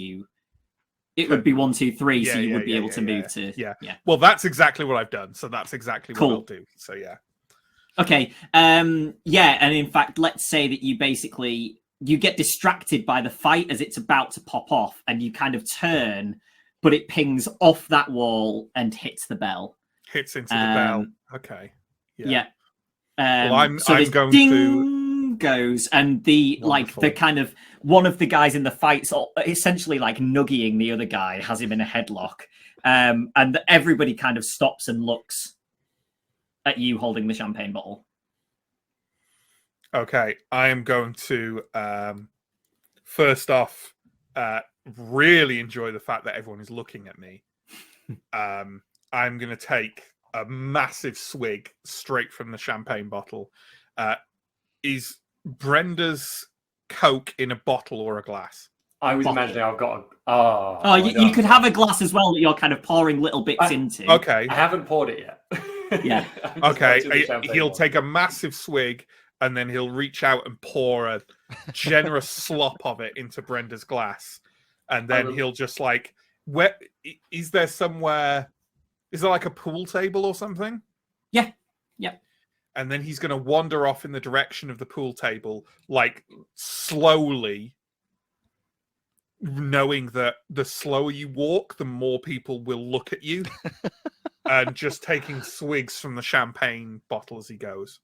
it would be 1, 2, 3, so you would be able to move to. Yeah. Well, that's exactly what I've done. So that's exactly what I'll do. So yeah. Okay. And in fact, let's say that you get distracted by the fight as it's about to pop off, and you kind of turn, but it pings off that wall and hits the bell. Hits into the bell. Okay. Yeah. Well, I'm going ding to goes, and the kind of one of the guys in the fight's essentially like nuggying the other guy, has him in a headlock, and everybody kind of stops and looks at you holding the champagne bottle. Okay, I am going to first off really enjoy the fact that everyone is looking at me. I'm going to take a massive swig straight from the champagne bottle. Is Brenda's Coke in a bottle or a glass? I was imagining I've got a... you could have a glass as well that you're kind of pouring little bits into. Okay. I haven't poured it yet. Yeah. Okay, he'll take a massive swig, and then he'll reach out and pour a generous slop of it into Brenda's glass. And then he'll just where is there somewhere... Is there like a pool table or something? Yeah. And then he's going to wander off in the direction of the pool table, slowly, knowing that the slower you walk, the more people will look at you, and just taking swigs from the champagne bottle as he goes.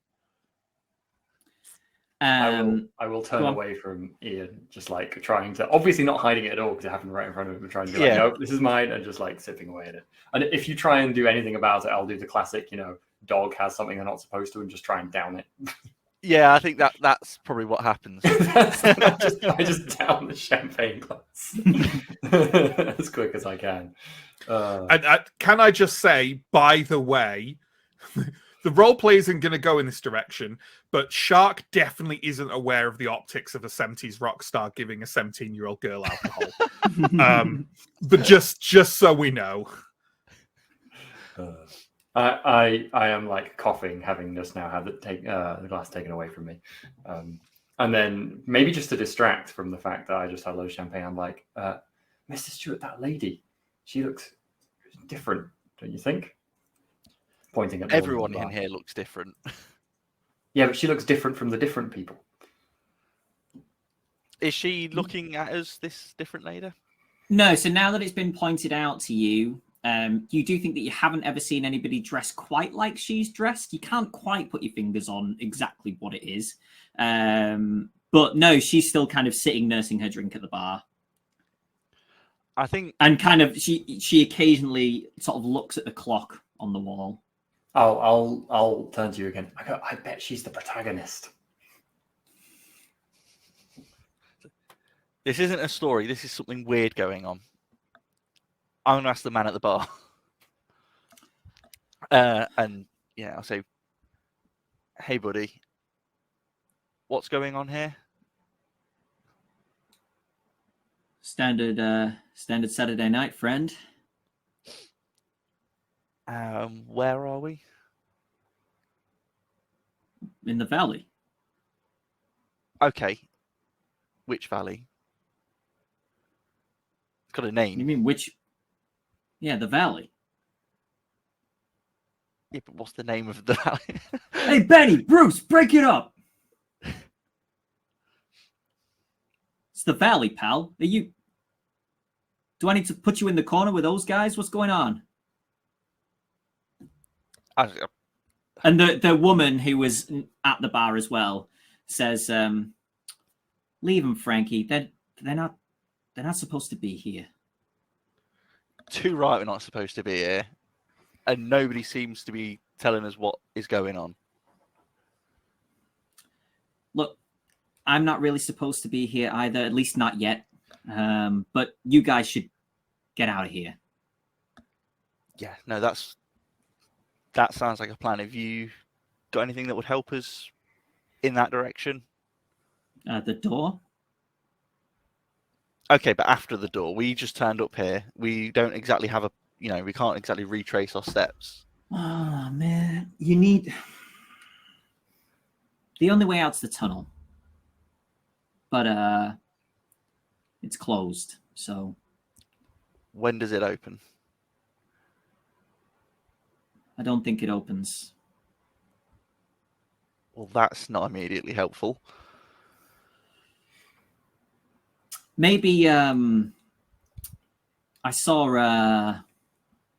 I will turn away from Ian, just trying to, obviously not hiding it at all because it happened right in front of him, and trying to be no, this is mine, and just sipping away at it. And if you try and do anything about it, I'll do the classic, dog has something they're not supposed to, and just try and down it. Yeah, I think that's probably what happens. I just down the champagne glass as quick as I can. And can I just say, by the way, the roleplay isn't going to go in this direction, but Shark definitely isn't aware of the optics of a 70s rock star giving a 17-year-old girl alcohol. But just so we know. I am coughing, having just now had the glass taken away from me. And then maybe just to distract from the fact that I just had low champagne, I'm Mr. Stewart, that lady, she looks different, don't you think? Pointing at the woman Everyone at the in bar. here looks different. Yeah, but she looks different from the different people. Is she looking at us, this different lady? No, so now that it's been pointed out to you, you do think that you haven't ever seen anybody dressed quite like she's dressed. You can't quite put your fingers on exactly what it is. But no, she's still kind of sitting, nursing her drink at the bar. I think, And kind of, she occasionally sort of looks at the clock on the wall. I'll turn to you again. I bet she's the protagonist. this isn't a story. This is something weird going on. I'm going to ask the man at the bar. And yeah, I'll say, hey, buddy, what's going on here? Standard Saturday night, friend. Where are we? In the valley. Okay. Which valley? It's got a name. You mean which? Yeah, the valley. Yeah, but what's the name of the valley? Hey, Benny, Bruce, break it up. It's the valley, pal. Are you? Do I need to put you in the corner with those guys? What's going on? And the woman who was at the bar as well says, "Leave them, Frankie. They're not supposed to be here." Too right, we're not supposed to be here, and nobody seems to be telling us what is going on. Look, I'm not really supposed to be here either, at least not yet. But you guys should get out of here. Yeah, no, that sounds like a plan. Have you got anything that would help us in that direction? The door? Okay, but after the door, we just turned up here. We don't exactly have we can't exactly retrace our steps. Oh, man. You need... The only way out's the tunnel. But, it's closed, so... When does it open? I don't think it opens. Well, that's not immediately helpful. Maybe, I saw,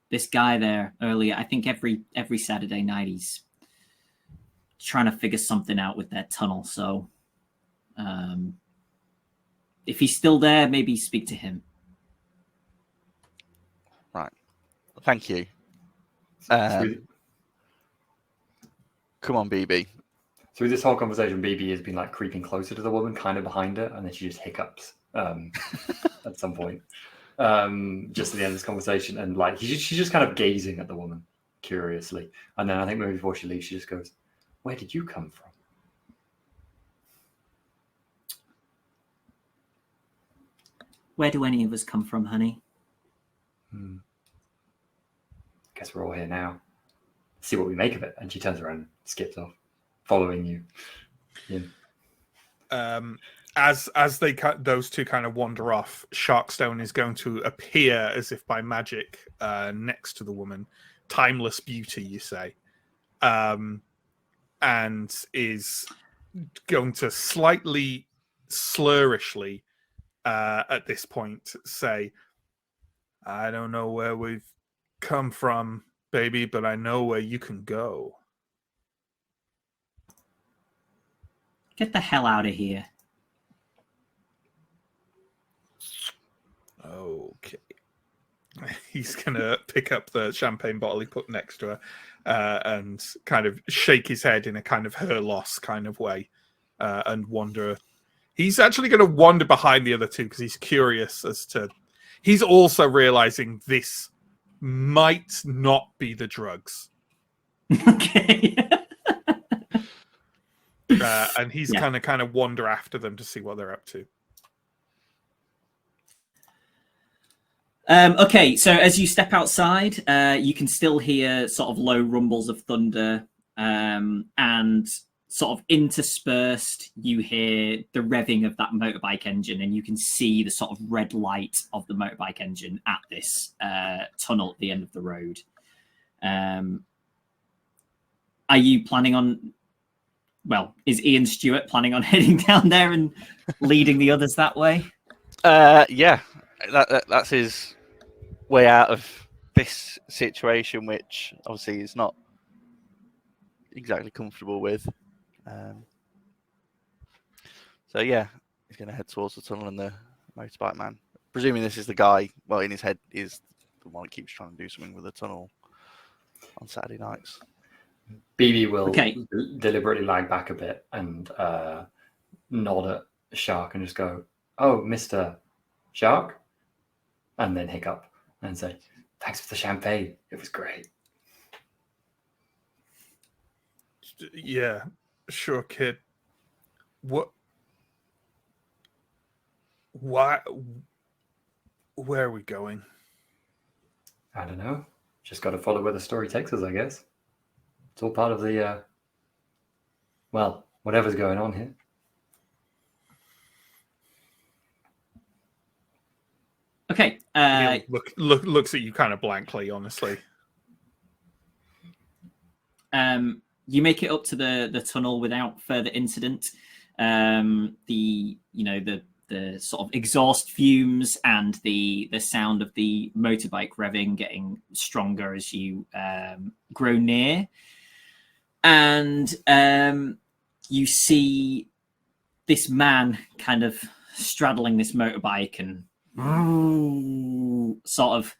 this guy there earlier. I think every Saturday night he's trying to figure something out with that tunnel. So if he's still there, maybe speak to him. Right. Thank you. Through Come on, BB. this whole conversation, BB has been like creeping closer to the woman, kind of behind her, and then she just hiccups at some point. Just at the end of this conversation, and like she's just kind of gazing at the woman curiously, and then I think maybe before she leaves, she just goes, "Where did you come from?" Where do any of us come from, honey? Guess we're all here now. See what we make of it. And she turns around and skips off, following you. Yeah. As those two kind of wander off, Sharkstone is going to appear as if by magic next to the woman. Timeless beauty, you say, and is going to slightly slurishly at this point say, "I don't know where we've come from, baby, but I know where you can go." Get the hell out of here. Okay. He's gonna pick up the champagne bottle he put next to her and kind of shake his head in a kind of her loss kind of way and wander. He's actually going to wander behind the other two because he's curious as to. He's also realizing this might not be the drugs. Okay. And he's kind of wander after them to see what they're up to. Okay, so as you step outside, you can still hear sort of low rumbles of thunder, and sort of interspersed, you hear the revving of that motorbike engine, and you can see the sort of red light of the motorbike engine at this tunnel at the end of the road. Are you planning on... Well, is Ian Stewart planning on heading down there and leading the others that way? Yeah, that's his way out of this situation, which obviously is not exactly comfortable with. So yeah, he's going to head towards the tunnel and the motorbike man. Presuming this is the guy, well, in his head is the one that keeps trying to do something with the tunnel on Saturday nights. BB will deliberately lag back a bit and nod at Shark and just go, "Oh, Mr. Shark," and then hiccup and say, "Thanks for the champagne. It was great." Yeah, sure, kid. What? Why? Where are we going? I don't know. Just got to follow where the story takes us, I guess. It's all part of the, well, whatever's going on here. Okay. Looks at you kind of blankly, honestly. You make it up to the tunnel without further incident. The sort of exhaust fumes and the sound of the motorbike revving getting stronger as you grow near. And you see this man kind of straddling this motorbike and sort of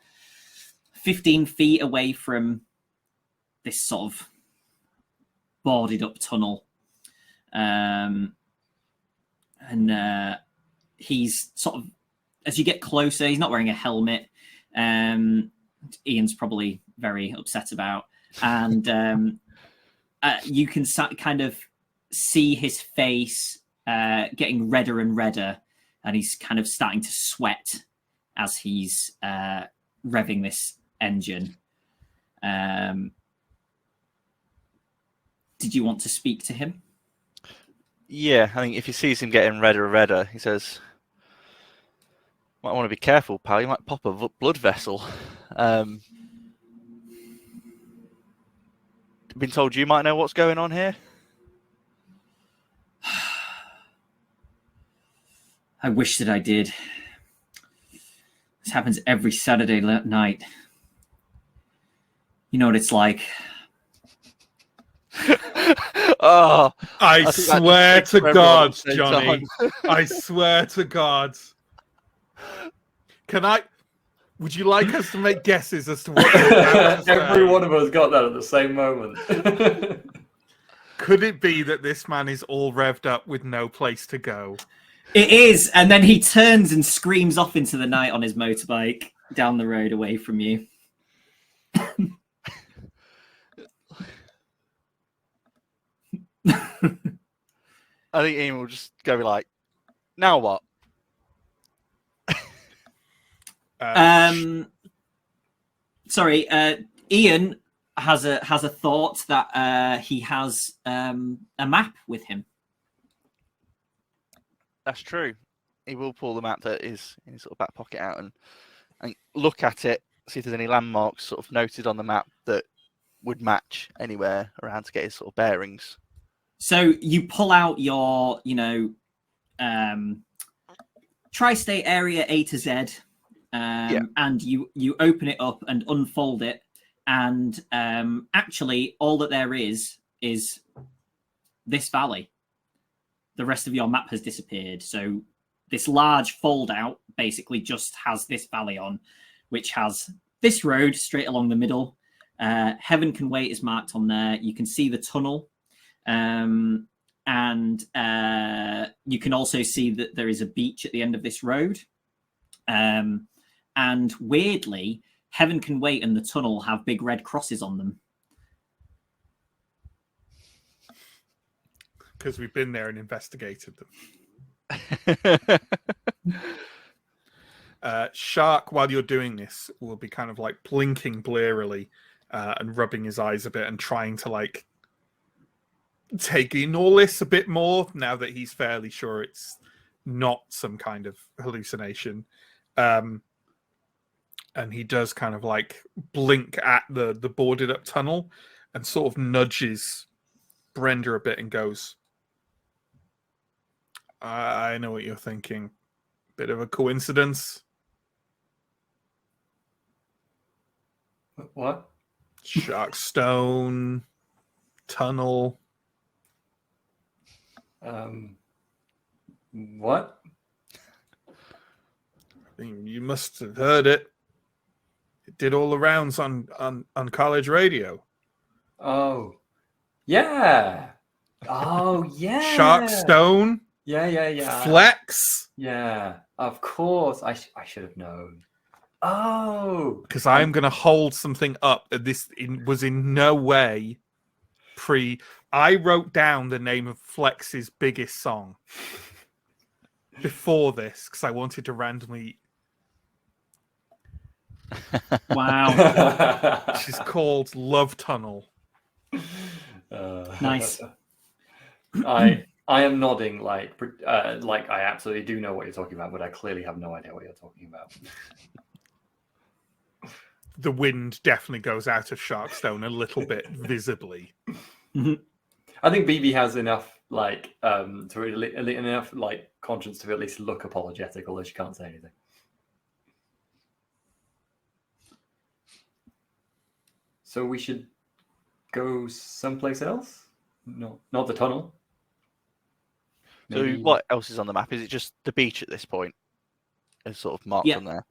15 feet away from this sort of boarded up tunnel. And he's sort of, as you get closer, he's not wearing a helmet. Ian's probably very upset about. And you can kind of see his face getting redder and redder, and he's kind of starting to sweat as he's revving this engine. Did you want to speak to him? Yeah, I think if he sees him getting redder and redder, he says, "Might want to be careful, pal. You might pop a blood vessel." Been told you might know what's going on here? I wish that I did. This happens every Saturday night. You know what it's like. Oh, I swear to God, Johnny. I swear to God. Would you like us to make guesses as to what you're about to say? Every one of us got that at the same moment. Could it be that this man is all revved up with no place to go? It is, and then he turns and screams off into the night on his motorbike down the road away from you. I think Ian will just go like, "Now what?" Sorry, Ian has a thought that he has a map with him. That's true. He will pull the map that is in his sort of back pocket out and look at it, see if there's any landmarks sort of noted on the map that would match anywhere around to get his sort of bearings. So you pull out your, tri-state area A to Z, and you open it up and unfold it, and actually all that there is this valley. The rest of your map has disappeared. So this large fold out basically just has this valley on, which has this road straight along the middle. Heaven Can Wait is marked on there. You can see the tunnel. And you can also see that there is a beach at the end of this road. And weirdly, Heaven Can Wait and the tunnel have big red crosses on them. Because we've been there and investigated them. Shark, while you're doing this, will be kind of like blinking blearily and rubbing his eyes a bit and trying to like take in all this a bit more now that he's fairly sure it's not some kind of hallucination. And he does kind of like blink at the boarded up tunnel and sort of nudges Brenda a bit and goes, I know what you're thinking. Bit of a coincidence. What? Sharkstone, tunnel. What? I mean, you must have heard it. It did all the rounds on college radio. Oh, yeah. Oh, yeah. Sharkstone. Yeah. Flex. Yeah, of course. I should have known. Oh, Because I'm going to hold something up. This was in no way pre. I wrote down the name of Flex's biggest song before this because I wanted to randomly. Wow. She's called Love Tunnel. Nice. I am nodding like I absolutely do know what you're talking about, but I clearly have no idea what you're talking about. The wind definitely goes out of Sharkstone a little bit visibly. I think BB has enough enough conscience to at least look apologetic, although she can't say anything. So we should go someplace else? No, not the tunnel. So what else is on the map? Is it just the beach at this point? It's sort of marked on there.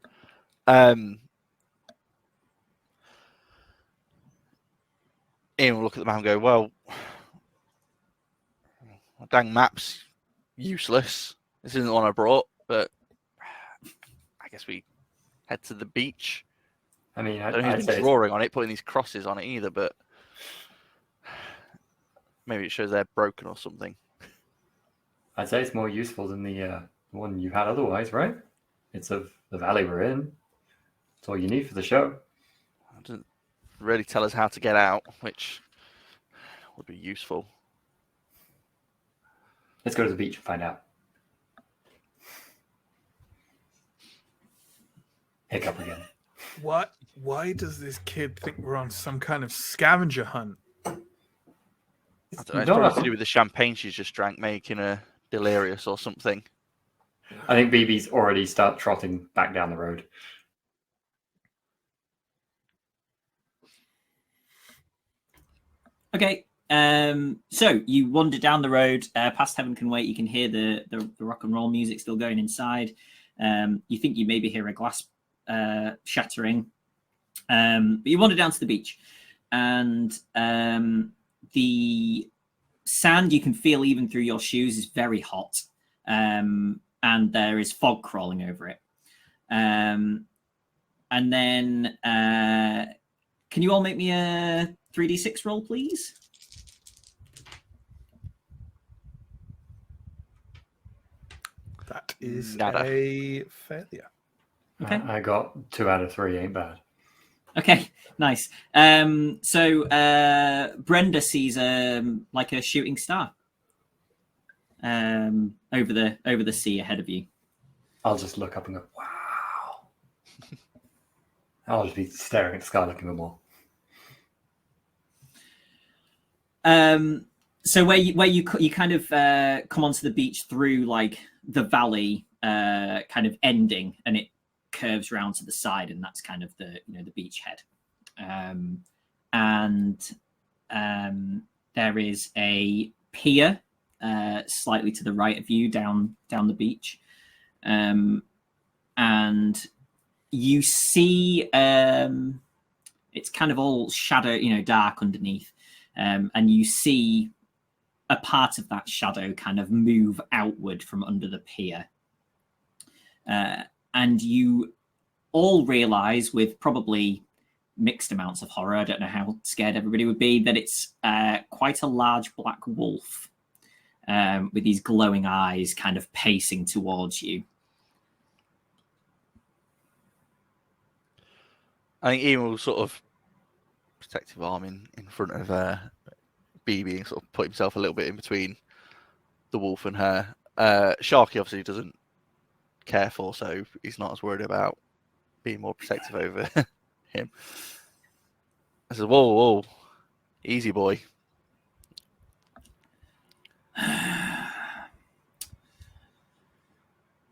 Ian will look at the map and go, well, dang map's useless. This isn't the one I brought, but I guess we head to the beach. I mean, I don't know who's been drawing on it, putting these crosses on it either, but maybe it shows they're broken or something. I'd say it's more useful than the one you had otherwise, right? It's of the valley we're in. It's all you need for the show. It doesn't really tell us how to get out, which would be useful. Let's go to the beach and find out. Hiccup again. What? Why does this kid think we're on some kind of scavenger hunt? I don't know. It's probably to do with the champagne she's just drank, making her delirious or something. I think BB's already start trotting back down the road. Okay. So you wander down the road past Heaven Can Wait. You can hear the rock and roll music still going inside. You think you maybe hear a glass shattering. But you wander down to the beach, and the sand you can feel even through your shoes is very hot, and there is fog crawling over it. And then can you all make me a 3d6 roll, please? That is Nada. a failure. Okay. I got 2 out of 3. Ain't bad. Okay, nice. So Brenda sees like a shooting star over the sea ahead of you. I'll just look up and go, wow. I'll just be staring at the sky looking at more. So where you kind of come onto the beach through like the valley kind of ending, and it curves round to the side, and that's kind of the the beach head. And there is a pier slightly to the right of you down the beach, and you see it's kind of all shadow, dark underneath, and you see a part of that shadow kind of move outward from under the pier. And you all realize, with probably mixed amounts of horror, I don't know how scared everybody would be, that it's quite a large black wolf with these glowing eyes kind of pacing towards you. I think Ian will sort of protective arm in front of BB and sort of put himself a little bit in between the wolf and her. Sharky obviously doesn't care for, so he's not as worried about being more protective over him. I said, whoa, whoa, easy boy.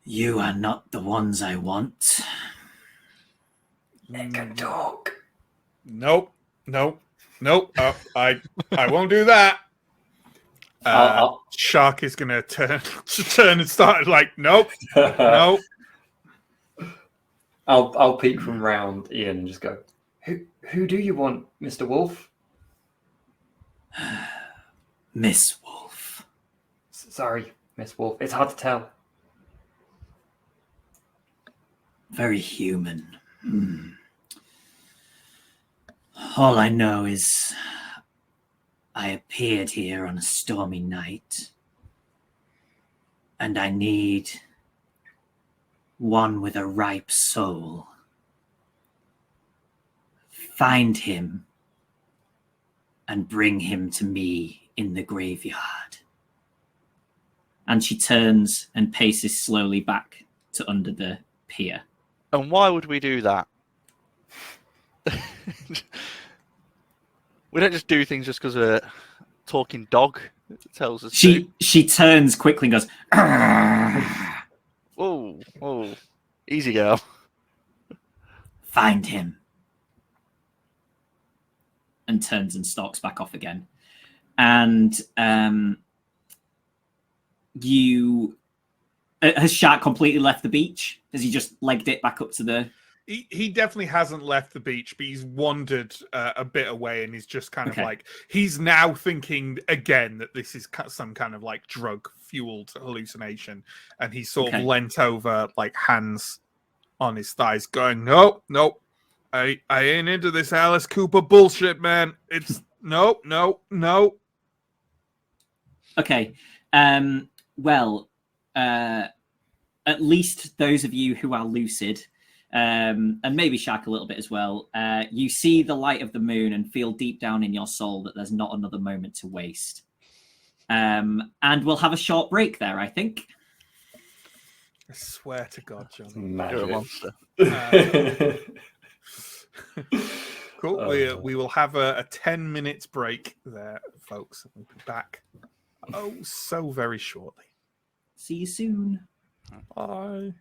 You are not the ones I want. It can talk. Nope. I won't do that. Shark is gonna turn and start like, nope. I'll peek from round Ian and just go, Who do you want, Mr. Wolf? Miss Wolf. Sorry, Miss Wolf. It's hard to tell. Very human. All I know is I appeared here on a stormy night, and I need one with a ripe soul. Find him and bring him to me in the graveyard. And she turns and paces slowly back to under the pier. And why would we do that? We don't just do things just because a talking dog tells us to. She turns quickly and goes, Whoa, easy girl. find him. And turns and stalks back off again. And has Shark completely left the beach? Has he just legged it back up to the... He definitely hasn't left the beach, but he's wandered a bit away, and he's just kind of like, he's now thinking again that this is some kind of like drug-fueled hallucination, and he's sort of leant over, like hands on his thighs, going, nope, I ain't into this Alice Cooper bullshit, man. It's no. Okay, well, at least those of you who are lucid, and maybe Shaq a little bit as well, you see the light of the moon and feel deep down in your soul that there's not another moment to waste. And we'll have a short break there, I think. I swear to God, John. You're a monster. Cool. We will have a 10 minutes break there, folks. We'll be back so very shortly. See you soon. Bye.